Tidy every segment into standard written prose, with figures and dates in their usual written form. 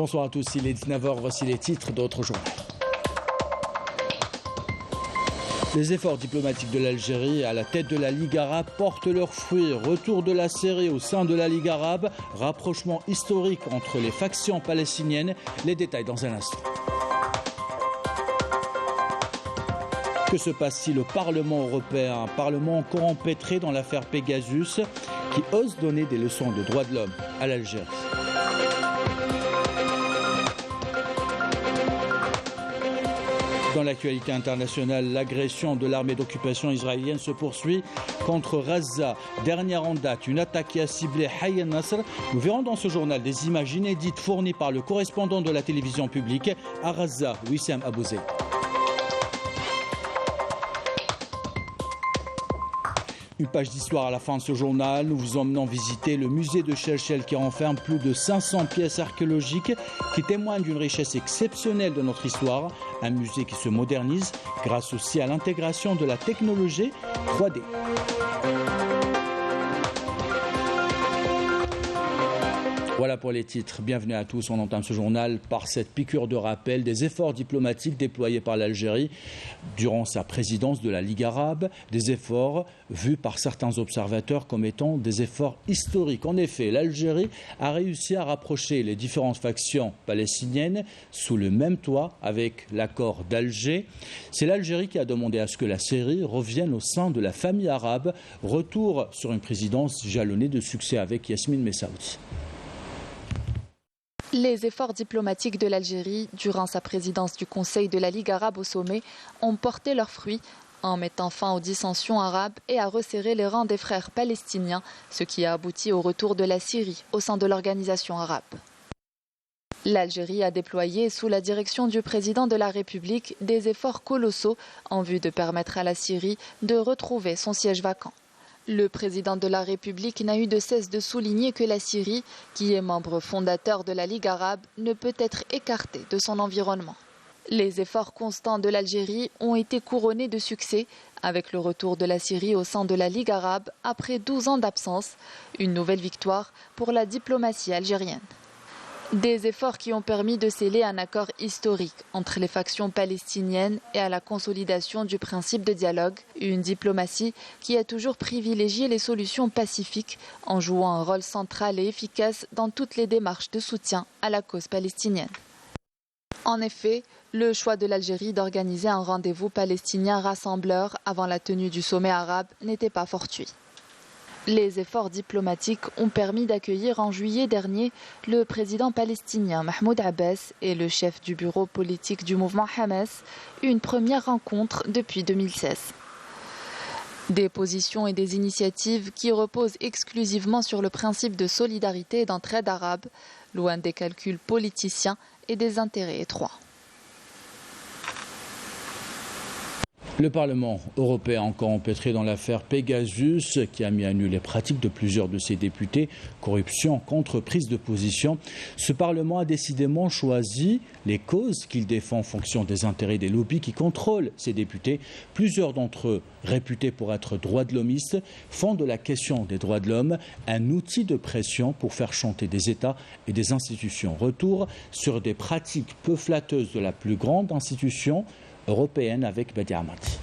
Bonsoir à tous, il est 19h, voici les titres d'autres journaux. Les efforts diplomatiques de l'Algérie à la tête de la Ligue arabe portent leurs fruits. Retour de la Syrie au sein de la Ligue arabe, rapprochement historique entre les factions palestiniennes. Les détails dans un instant. Que se passe-t-il au Parlement européen? Un Parlement encore empêtré dans l'affaire Pegasus qui ose donner des leçons de droits de l'homme à l'Algérie. Dans l'actualité internationale, l'agression de l'armée d'occupation israélienne se poursuit contre Gaza. Dernière en date, une attaque qui a ciblé Hayy al-Nasr. Nous verrons dans ce journal des images inédites fournies par le correspondant de la télévision publique à Gaza, Wissam Abouzeid. Une page d'histoire à la fin de ce journal. Nous vous emmenons visiter le musée de Chelchel qui renferme plus de 500 pièces archéologiques qui témoignent d'une richesse exceptionnelle de notre histoire. Un musée qui se modernise grâce aussi à l'intégration de la technologie 3D. Voilà pour les titres. Bienvenue à tous. On entame ce journal par cette piqûre de rappel des efforts diplomatiques déployés par l'Algérie durant sa présidence de la Ligue arabe. Des efforts vus par certains observateurs comme étant des efforts historiques. En effet, l'Algérie a réussi à rapprocher les différentes factions palestiniennes sous le même toit avec l'accord d'Alger. C'est l'Algérie qui a demandé à ce que la Syrie revienne au sein de la famille arabe. Retour sur une présidence jalonnée de succès avec Yasmine Messaoudi. Les efforts diplomatiques de l'Algérie, durant sa présidence du Conseil de la Ligue arabe au sommet, ont porté leurs fruits en mettant fin aux dissensions arabes et à resserrer les rangs des frères palestiniens, ce qui a abouti au retour de la Syrie au sein de l'organisation arabe. L'Algérie a déployé, sous la direction du président de la République, des efforts colossaux en vue de permettre à la Syrie de retrouver son siège vacant. Le président de la République n'a eu de cesse de souligner que la Syrie, qui est membre fondateur de la Ligue arabe, ne peut être écartée de son environnement. Les efforts constants de l'Algérie ont été couronnés de succès avec le retour de la Syrie au sein de la Ligue arabe après 12 ans d'absence, une nouvelle victoire pour la diplomatie algérienne. Des efforts qui ont permis de sceller un accord historique entre les factions palestiniennes et à la consolidation du principe de dialogue, une diplomatie qui a toujours privilégié les solutions pacifiques en jouant un rôle central et efficace dans toutes les démarches de soutien à la cause palestinienne. En effet, le choix de l'Algérie d'organiser un rendez-vous palestinien rassembleur avant la tenue du sommet arabe n'était pas fortuit. Les efforts diplomatiques ont permis d'accueillir en juillet dernier le président palestinien Mahmoud Abbas et le chef du bureau politique du mouvement Hamas, une première rencontre depuis 2016. Des positions et des initiatives qui reposent exclusivement sur le principe de solidarité et d'entraide arabe, loin des calculs politiciens et des intérêts étroits. Le Parlement européen encore empêtré dans l'affaire Pegasus qui a mis à nu les pratiques de plusieurs de ses députés, corruption contre prise de position. Ce Parlement a décidément choisi les causes qu'il défend en fonction des intérêts des lobbies qui contrôlent ses députés. Plusieurs d'entre eux, réputés pour être droits de l'hommistes, font de la question des droits de l'homme un outil de pression pour faire chanter des États et des institutions. Retour sur des pratiques peu flatteuses de la plus grande institution européenne avec Badi Amati.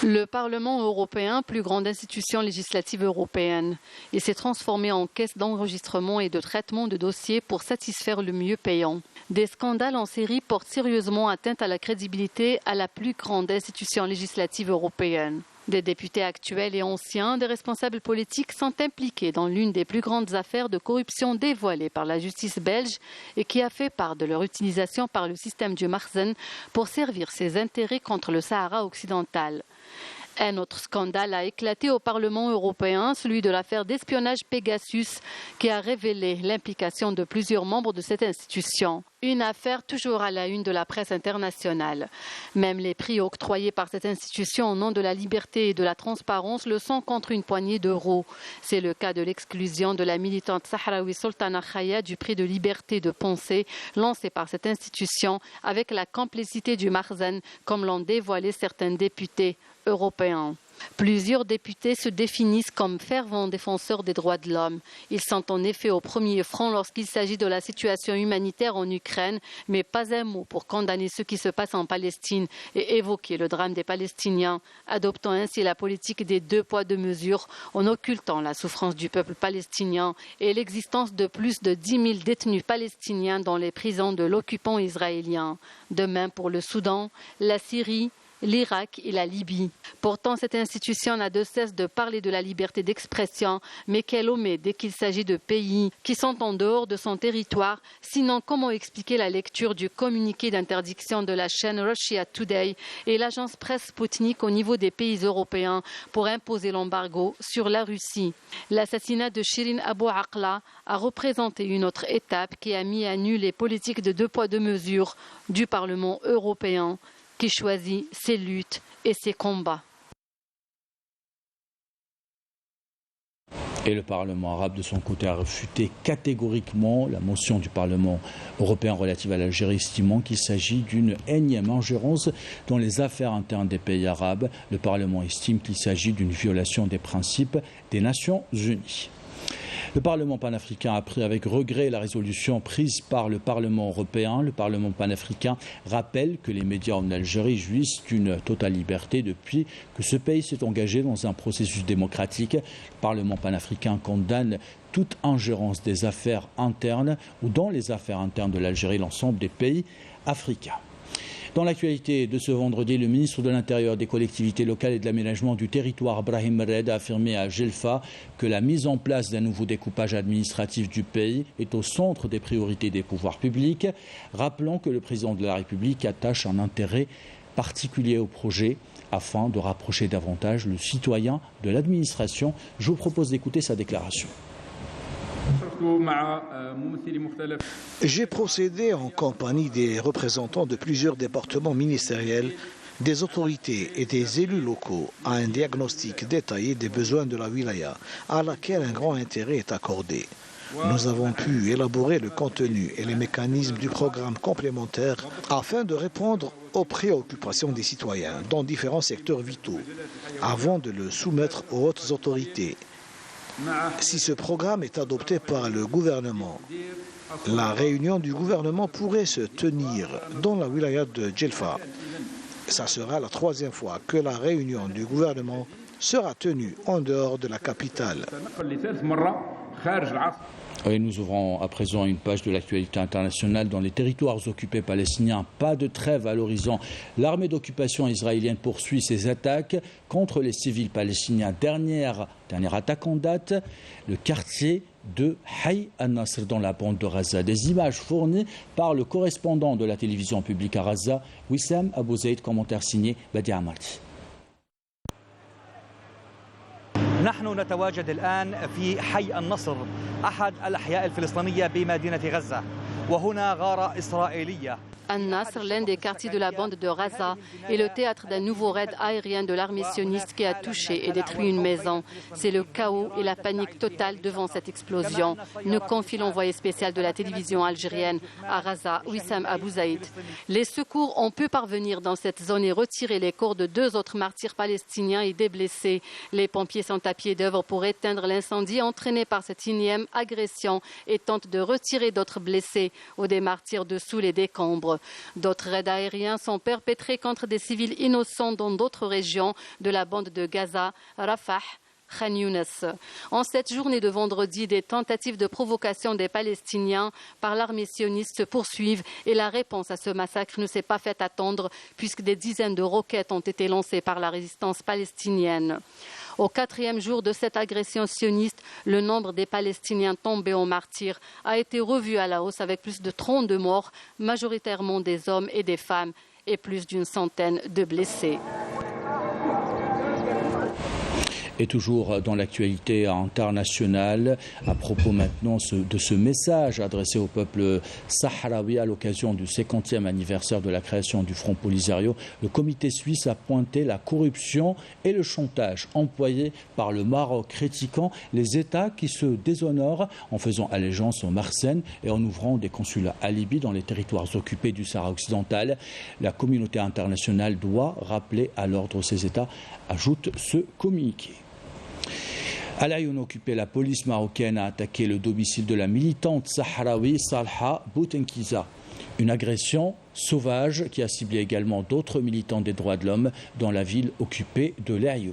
Le Parlement européen, plus grande institution législative européenne, il s'est transformé en caisse d'enregistrement et de traitement de dossiers pour satisfaire le mieux payant. Des scandales en série portent sérieusement atteinte à la crédibilité à la plus grande institution législative européenne. Des députés actuels et anciens, des responsables politiques sont impliqués dans l'une des plus grandes affaires de corruption dévoilées par la justice belge et qui a fait part de leur utilisation par le système du Marzen pour servir ses intérêts contre le Sahara occidental. Un autre scandale a éclaté au Parlement européen, celui de l'affaire d'espionnage Pegasus, qui a révélé l'implication de plusieurs membres de cette institution. Une affaire toujours à la une de la presse internationale. Même les prix octroyés par cette institution au nom de la liberté et de la transparence le sont contre une poignée d'euros. C'est le cas de l'exclusion de la militante sahraoui Sultana Khaya du prix de liberté de pensée lancé par cette institution avec la complicité du Marzen, comme l'ont dévoilé certains députés européens. Plusieurs députés se définissent comme fervents défenseurs des droits de l'homme. Ils sont en effet au premier front lorsqu'il s'agit de la situation humanitaire en Ukraine, mais pas un mot pour condamner ce qui se passe en Palestine et évoquer le drame des Palestiniens, adoptant ainsi la politique des 2 poids 2 mesures en occultant la souffrance du peuple palestinien et l'existence de plus de 10 000 détenus palestiniens dans les prisons de l'occupant israélien. De même pour le Soudan, la Syrie, l'Irak et la Libye. Pourtant, cette institution n'a de cesse de parler de la liberté d'expression, mais qu'elle omet dès qu'il s'agit de pays qui sont en dehors de son territoire. Sinon, comment expliquer la lecture du communiqué d'interdiction de la chaîne Russia Today et l'agence presse Sputnik au niveau des pays européens pour imposer l'embargo sur la Russie? L'assassinat de Shirin Abu Akleh a représenté une autre étape qui a mis à nu les politiques de 2 poids 2 mesures du Parlement européen, qui choisit ses luttes et ses combats. Et le Parlement arabe, de son côté, a refuté catégoriquement la motion du Parlement européen relative à l'Algérie, estimant qu'il s'agit d'une énième ingérence dans les affaires internes des pays arabes. Le Parlement estime qu'il s'agit d'une violation des principes des Nations Unies. Le Parlement panafricain a pris avec regret la résolution prise par le Parlement européen. Le Parlement panafricain rappelle que les médias en Algérie jouissent d'une totale liberté depuis que ce pays s'est engagé dans un processus démocratique. Le Parlement panafricain condamne toute ingérence des affaires internes ou dans les affaires internes de l'Algérie, l'ensemble des pays africains. Dans l'actualité de ce vendredi, le ministre de l'Intérieur, des collectivités locales et de l'aménagement du territoire, Brahim Red, a affirmé à Gelfa que la mise en place d'un nouveau découpage administratif du pays est au centre des priorités des pouvoirs publics, rappelant que le président de la République attache un intérêt particulier au projet afin de rapprocher davantage le citoyen de l'administration. Je vous propose d'écouter sa déclaration. J'ai procédé en compagnie des représentants de plusieurs départements ministériels, des autorités et des élus locaux à un diagnostic détaillé des besoins de la wilaya, à laquelle un grand intérêt est accordé. Nous avons pu élaborer le contenu et les mécanismes du programme complémentaire afin de répondre aux préoccupations des citoyens dans différents secteurs vitaux, avant de le soumettre aux hautes autorités. Si ce programme est adopté par le gouvernement, la réunion du gouvernement pourrait se tenir dans la wilaya de Gelfa. Ça sera la 3e fois que la réunion du gouvernement sera tenue en dehors de la capitale. Et nous ouvrons à présent une page de l'actualité internationale. Dans les territoires occupés palestiniens, pas de trêve à l'horizon. L'armée d'occupation israélienne poursuit ses attaques contre les civils palestiniens. Dernière attaque en date, le quartier de Hay al-Nasr dans la bande de Gaza. Des images fournies par le correspondant de la télévision publique à Gaza, Wissam Abou Zaid, commentaire signé Badi Amarti. نحن نتواجد الآن في حي النصر أحد الأحياء الفلسطينية بمدينة غزة وهنا غارة إسرائيلية. Al-Nasr, l'un des quartiers de la bande de Gaza, est le théâtre d'un nouveau raid aérien de l'armée sioniste qui a touché et détruit une maison. C'est le chaos et la panique totale devant cette explosion, nous confie l'envoyé spécial de la télévision algérienne à Gaza, Wissam Abou Zaid. Les secours ont pu parvenir dans cette zone et retirer les corps de 2 autres martyrs palestiniens et des blessés. Les pompiers sont à pied d'œuvre pour éteindre l'incendie entraîné par cette énième agression et tentent de retirer d'autres blessés ou des martyrs dessous les décombres. D'autres raids aériens sont perpétrés contre des civils innocents dans d'autres régions de la bande de Gaza, Rafah, Khan Younes. En cette journée de vendredi, des tentatives de provocation des Palestiniens par l'armée sioniste se poursuivent et la réponse à ce massacre ne s'est pas fait attendre puisque des dizaines de roquettes ont été lancées par la résistance palestinienne. Au 4e jour de cette agression sioniste, le nombre des Palestiniens tombés en martyrs a été revu à la hausse avec plus de 32 morts, majoritairement des hommes et des femmes, et plus d'100 de blessés. Et toujours dans l'actualité internationale, à propos maintenant de ce message adressé au peuple sahraoui à l'occasion du 50e anniversaire de la création du Front Polisario, le comité suisse a pointé la corruption et le chantage employés par le Maroc, critiquant les États qui se déshonorent en faisant allégeance aux Mersenne et en ouvrant des consulats à Libye dans les territoires occupés du Sahara occidental. La communauté internationale doit rappeler à l'ordre ces États, ajoute ce communiqué. À l'Aïn occupé, la police marocaine a attaqué le domicile de la militante sahraoui Salha Boutenkiza. Une agression sauvage qui a ciblé également d'autres militants des droits de l'homme dans la ville occupée de l'Aïn.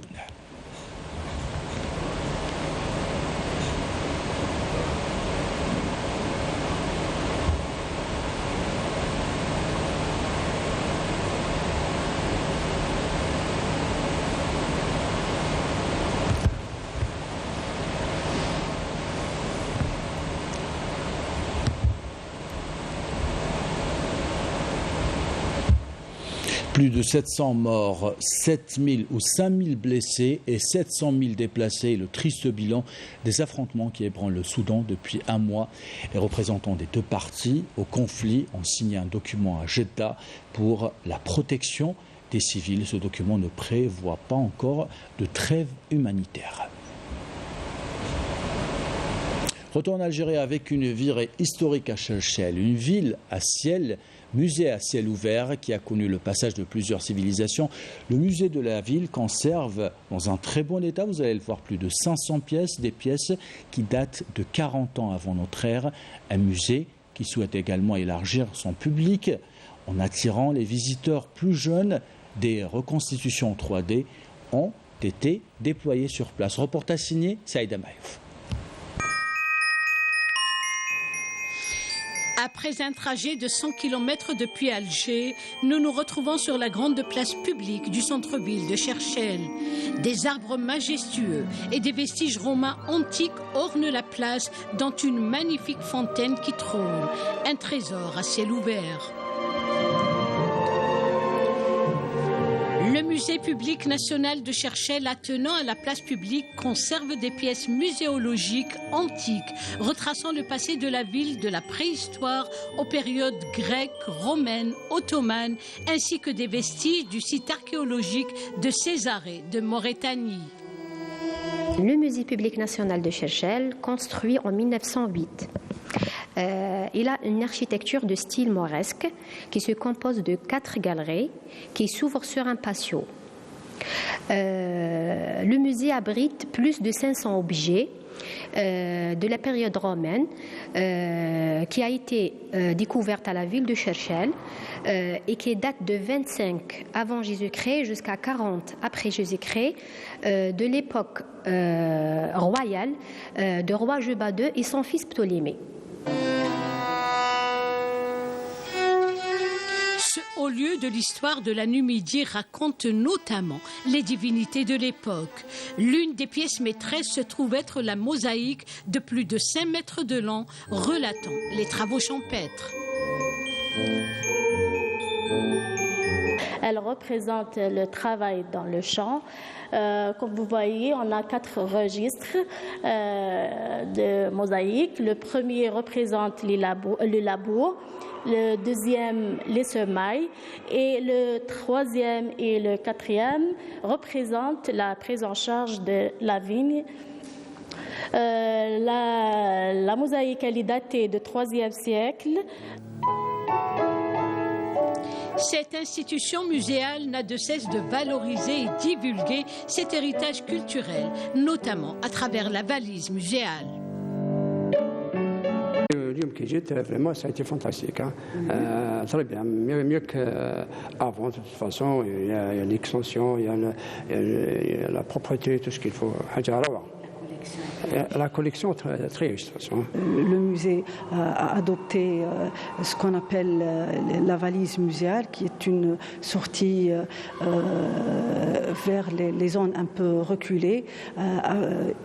Plus de 700 morts, 7000 ou 5000 blessés et 700 000 déplacés. Le triste bilan des affrontements qui ébranlent le Soudan depuis un mois. Les représentants des deux parties au conflit ont signé un document à Jeddah pour la protection des civils. Ce document ne prévoit pas encore de trêve humanitaire. Retour en Algérie avec une virée historique à Cherchell, une ville à ciel, musée à ciel ouvert qui a connu le passage de plusieurs civilisations. Le musée de la ville conserve dans un très bon état, vous allez le voir, plus de 500 pièces, des pièces qui datent de 40 ans avant notre ère. Un musée qui souhaite également élargir son public en attirant les visiteurs plus jeunes. Des reconstitutions 3D ont été déployées sur place. Reportage signé Saïda Maïf. Après un trajet de 100 km depuis Alger, nous nous retrouvons sur la grande place publique du centre-ville de Cherchell. Des arbres majestueux et des vestiges romains antiques ornent la place, dont une magnifique fontaine qui trône, un trésor à ciel ouvert. Le musée public national de Cherchell, attenant à la place publique, conserve des pièces muséologiques antiques, retraçant le passé de la ville de la préhistoire aux périodes grecques, romaines, ottomanes, ainsi que des vestiges du site archéologique de Césarée de Maurétanie. Le musée public national de Cherchell, construit en 1908. Il a une architecture de style mauresque qui se compose de 4 galeries qui s'ouvrent sur un patio. Le musée abrite plus de 500 objets de la période romaine qui a été découverte à la ville de Cherchell et qui date de 25 avant Jésus-Christ jusqu'à 40 après Jésus-Christ, de l'époque royale de roi Juba II et son fils Ptolémée. Ce haut lieu de l'histoire de la Numidie raconte notamment les divinités de l'époque. L'une des pièces maîtresses se trouve être la mosaïque de plus de 5 mètres de long relatant les travaux champêtres. Elle représente le travail dans le champ. Comme vous voyez, on a 4 registres de mosaïque. Le premier représente le labour, le deuxième les semailles et le troisième et le quatrième représentent la prise en charge de la vigne. La mosaïque elle est datée du IIIe siècle. Cette institution muséale n'a de cesse de valoriser et divulguer cet héritage culturel, notamment à travers la valise muséale. اليوم كي جيت فريمون ça a été fantastique très bien mieux qu'avant de toute façon il y a l'extension il y a la propreté tout ce qu'il faut حاجة روعة. La collection très, très riche de toute façon. Le musée a adopté ce qu'on appelle la valise muséale, qui est une sortie vers les zones un peu reculées,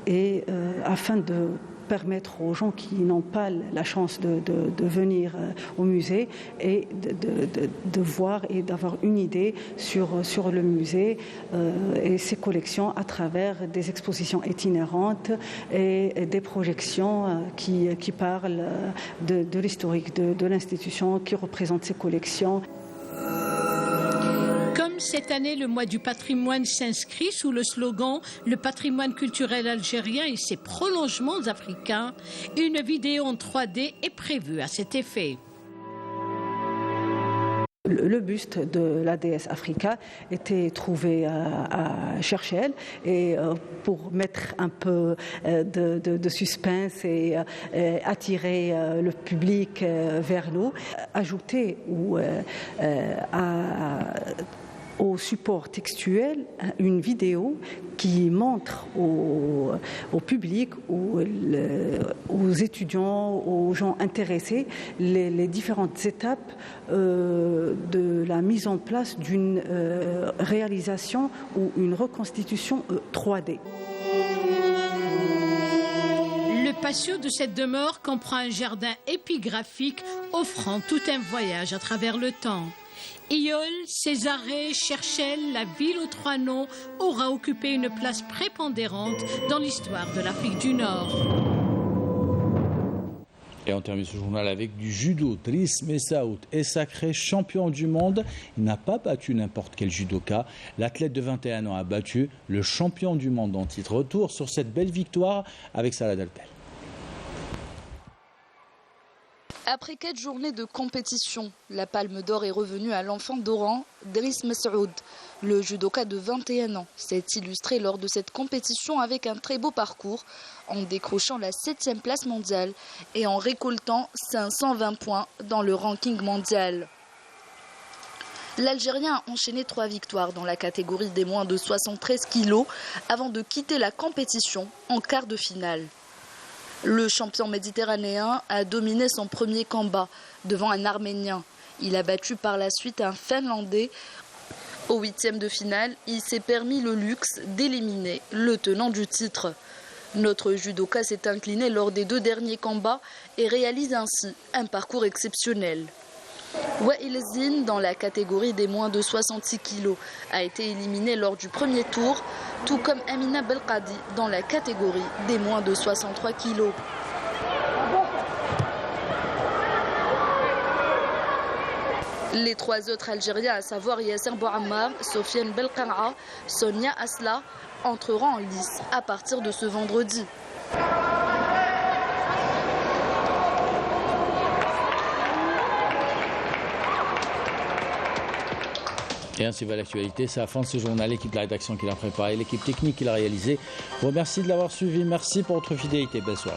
et afin de permettre aux gens qui n'ont pas la chance de venir au musée et de voir et d'avoir une idée sur le musée et ses collections à travers des expositions itinérantes et des projections qui parlent de l'historique de l'institution, qui représentent ses collections. Comme cette année, le mois du patrimoine s'inscrit sous le slogan « Le patrimoine culturel algérien et ses prolongements africains », une vidéo en 3D est prévue à cet effet. Le buste de la déesse Africa était trouvé à Cherchell et pour mettre un peu de suspense et attirer le public vers nous, ajouter au support textuel une vidéo qui montre au public, aux étudiants, aux gens intéressés, les différentes étapes de la mise en place d'une réalisation ou une reconstitution 3D. Le patio de cette demeure comprend un jardin épigraphique offrant tout un voyage à travers le temps. Iol, Césarée, Cherchell, la ville aux 3 noms aura occupé une place prépondérante dans l'histoire de l'Afrique du Nord. Et on termine ce journal avec du judo. Driss Messaoud est sacré champion du monde. Il n'a pas battu n'importe quel judoka. L'athlète de 21 ans a battu le champion du monde en titre. Retour sur cette belle victoire avec Salah Dalpel. Après 4 journées de compétition, la palme d'or est revenue à l'enfant d'Oran, Driss Messaoud. Le judoka de 21 ans s'est illustré lors de cette compétition avec un très beau parcours, en décrochant la 7e place mondiale et en récoltant 520 points dans le ranking mondial. L'Algérien a enchaîné 3 victoires dans la catégorie des moins de 73 kilos avant de quitter la compétition en quart de finale. Le champion méditerranéen a dominé son premier combat devant un Arménien. Il a battu par la suite un Finlandais. Au 8e de finale, il s'est permis le luxe d'éliminer le tenant du titre. Notre judoka s'est incliné lors des 2 derniers combats et réalise ainsi un parcours exceptionnel. Wael Zine, dans la catégorie des moins de 66 kilos, a été éliminé lors du premier tour, tout comme Amina Belkadi dans la catégorie des moins de 63 kilos. Les 3 autres Algériens, à savoir Yasser Bouammar, Sofiane Belkara, Sonia Asla, entreront en lice à partir de ce vendredi. Et ainsi va l'actualité. C'est la fin de ce journal. L'équipe de la rédaction qui l'a préparé, l'équipe technique qui l'a réalisé. Je vous remercie de l'avoir suivi. Merci pour votre fidélité. Belle soirée.